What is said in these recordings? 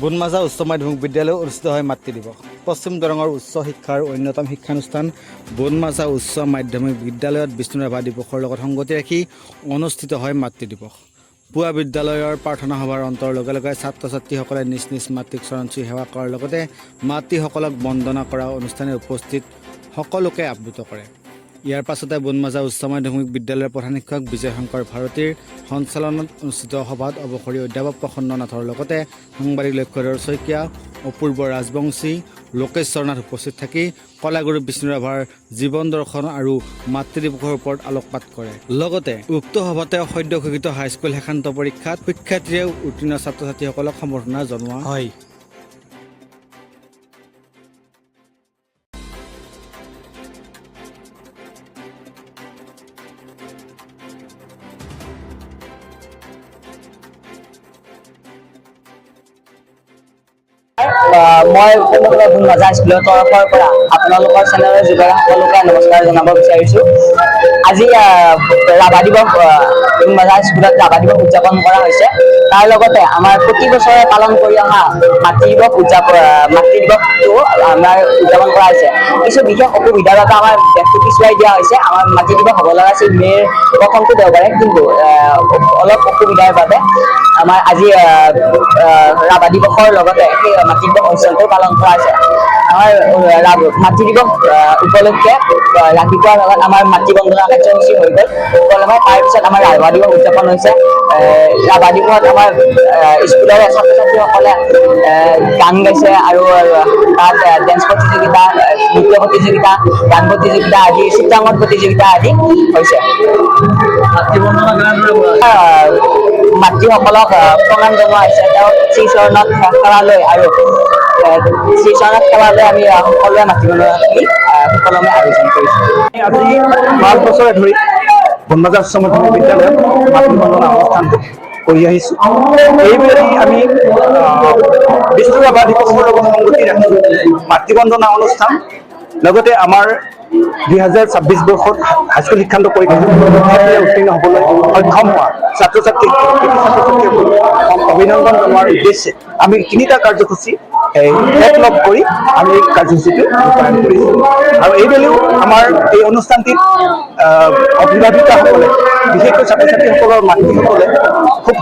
বুনমাঝা উচ্চ মাধ্যমিক বিদ্যালয়ে অনুষ্ঠিত হয় মাতৃ দিৱস। পশ্চিম দৰঙৰ উচ্চ শিক্ষাৰ অন্যতম শিক্ষানুষ্ঠান বুনমাঝা উচ্চ মাধ্যমিক বিদ্যালয়ত বিষ্ণু ৰাভা দিৱসৰ লগত সংগতি ৰাখি অনুষ্ঠিত হয় মাতৃ দিৱস। পুৱা বিদ্যালয়ৰ প্ৰাৰ্থনা সভাৰ অন্তৰ লগে লগে ছাত্ৰ ছাত্ৰীসকলে নিজ নিজ মাতৃক চৰণ চুই সেৱা কৰাৰ লগতে মাতৃসকলক বন্দনা কৰা অনুষ্ঠানে উপস্থিত সকলোকে আপ্লুত কৰে। ইয়াৰ পাছতে বুনমাঝা উচ্চ মাধ্যমিক বিদ্যালয়ৰ প্ৰধান শিক্ষক বিজয় শংকৰ ভাৰতীৰ সঞ্চালনত অনুষ্ঠিত সভাত অৱসৰী অধ্যাপক প্ৰসন্ন নাথৰ লগতে সাংবাদিক লক্ষ্যধৰ শইকীয়া, অপূৰ্ব ৰাজবংশী, লোকেশ্বৰ নাথ উপস্থিত থাকি কলাগুৰু বিষ্ণু ৰাভাৰ জীৱন দৰ্শন আৰু মাতৃ দিৱসৰ ওপৰত আলোকপাত কৰে। লগতে উক্ত সভাতে সদ্য ঘোষিত হাইস্কুল শেষান্ত পৰীক্ষাত শিক্ষাৰ্থীয়ে উত্তীৰ্ণ ছাত্ৰ ছাত্ৰীসকলক সম্বৰ্ধনা জনোৱা হয়। মই বুনমাঝা স্কুলৰ তৰফৰ পৰা আপোনালোকৰ চেনেলৰ যোগেৰে সকলোকে নমস্কাৰ জনাব বিচাৰিছো। আজি ৰাভা দিৱস বুনমাঝা স্কুলত ৰাভা দিৱস উদযাপন কৰা হৈছে। তাৰ লগতে আমাৰ প্ৰতি বছৰে পালন কৰি অহা মাতৃ দিৱসটো আমাৰ উদযাপন কৰা হৈছে। কিছু বিশেষ অসুবিধাৰ বাবে আমাৰ ডেটটো পিছুৱাই দিয়া হৈছে। আমাৰ মাতৃ দিৱস হ'ব লগা আছিল মে'ৰ প্ৰথমটো দেওবাৰে, কিন্তু অলপ অসুবিধাৰ বাবে আমাৰ আজি ৰাভা দিৱসৰ লগতে সেই মাতৃ দিৱস অনুষ্ঠানটো পালন কৰা হৈছে। আমাৰ মাতৃ দিৱস উপলক্ষে ৰাতিপুৱাৰ লগত আমাৰ মাতৃ বন্দনা কাৰ্যসূচী হৈ গ'ল সুকলমে। তাৰপিছত আমাৰ ৰাভা দিৱস উদযাপন হৈছে। ৰাভা দিৱসত আমাৰ স্কুলৰ ছাত্ৰ ছাত্ৰীসকলে গান গাইছে আৰু তাত ডেন্স প্ৰতিযোগিতা, নৃত্য প্ৰতিযোগিতা, গান প্ৰতিযোগিতা আদি, চিত্ৰাংকন প্ৰতিযোগিতা আদি হৈছে। মাতৃসকলক প্ৰণাম জনোৱা হৈছে। তেওঁক শ্ৰীচৰণত সেৱা লৈ আৰু শ্ৰীচৰণত সেৱা লৈ আমি সকলোৱে মাতৃ বন্দনা সুকলমে আয়োজন কৰিছোঁ। আজি 5 বছৰে ধৰি বুনমাঝা উচ্চ মাধ্যমিক বিদ্যালয়ত মাতৃ বন্দনা অনুষ্ঠানটো কৰি আহিছোঁ। এইবেলি আমি বিষ্ণু ৰাভা দিৱসৰ লগত সংগতি ৰাখি মাতৃ বন্দনা অনুষ্ঠান, লগতে আমাৰ 2026 বৰ্ষত হাইস্কুল শিক্ষান্ত পৰীক্ষাত উত্তীৰ্ণ হ'বলৈ সক্ষম হোৱা ছাত্ৰ ছাত্ৰীক অভিনন্দন জনোৱাৰ উদ্দেশ্যে আমি 3টা কাৰ্যসূচী একলগ কৰি আমি এই কাৰ্যসূচীটো ৰূপায়ণ কৰিছোঁ। আৰু এইবেলিও আমাৰ এই অনুষ্ঠানটিত অভিভাৱিকাসকলে, বিশেষকৈ ছাত্ৰ ছাত্ৰীসকলৰ মাতৃসকলে খুব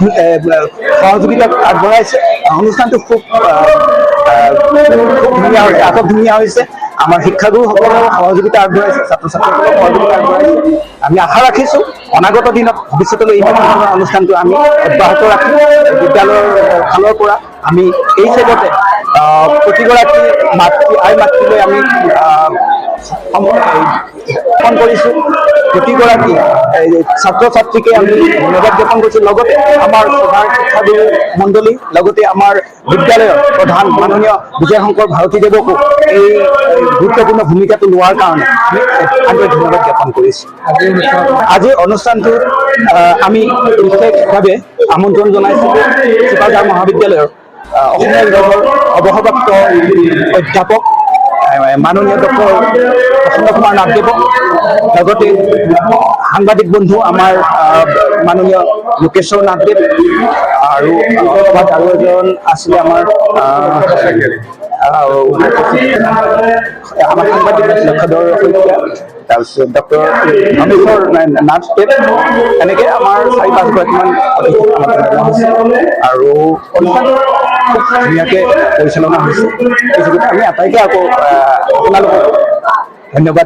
সহযোগিতা আগবঢ়াইছে। অনুষ্ঠানটো খুব ধুনীয়া হৈছে, ধুনীয়া হৈছে। আমাৰ শিক্ষাগুৰুসকলৰ সহযোগিতা আগবঢ়াইছে, ছাত্ৰ ছাত্ৰীসকলৰ সহযোগিতা আগবঢ়াইছে। আমি আশা ৰাখিছোঁ ভৱিষ্যতলৈ এই ধৰণৰ অনুষ্ঠানটো আমি অব্যাহত ৰাখিম। বিদ্যালয়ৰ ফালৰ পৰা আমি এই চাইডতে প্ৰতিগৰাকী মাতৃলৈ আমি জ্ঞাপন কৰিছোঁ। প্ৰতিগৰাকী ছাত্ৰ ছাত্ৰীকে আমি ধন্যবাদ জ্ঞাপন কৰিছোঁ। লগতে আমাৰ প্ৰধান শিক্ষাগুৰু মণ্ডলী, লগতে আমাৰ বিদ্যালয়ৰ প্ৰধান মাননীয় বিজয় শংকৰ ভাৰতীদেৱকো এই গুৰুত্বপূৰ্ণ ভূমিকাটো লোৱাৰ কাৰণে আমি ধন্যবাদ জ্ঞাপন কৰিছোঁ। আজিৰ অনুষ্ঠানটো আমি বিশেষভাৱে আমন্ত্ৰণ জনাইছিলোঁ চিপাঝাৰ মহাবিদ্যালয়ৰ অসমীয়া বিভাগৰ অৱসৰপ্ৰাপ্ত অধ্যাপক মাননীয় ডক্টৰ প্ৰসন্ন কুমাৰ নাথদেৱক, লগতে সাংবাদিক বন্ধু আমাৰ মাননীয় লোকেশ্বৰ নাথদেৱ, আৰু আৰু এজন আছিলে আমাৰ সাংবাদিক লক্ষ্যধৰ শইকীয়া, তাৰপিছত ডক্টৰ ধনেশ্বৰ নাথদেৱ, এনেকৈ আমাৰ 4-5গৰাকীমান অতিথি হৈছে আৰু অনুষ্ঠানটো খুব ধুনীয়াকৈ পৰিচালনা হৈছে। এই যুগত আমি আটাইকে আকৌ আপোনালোকক ধন্যবাদ।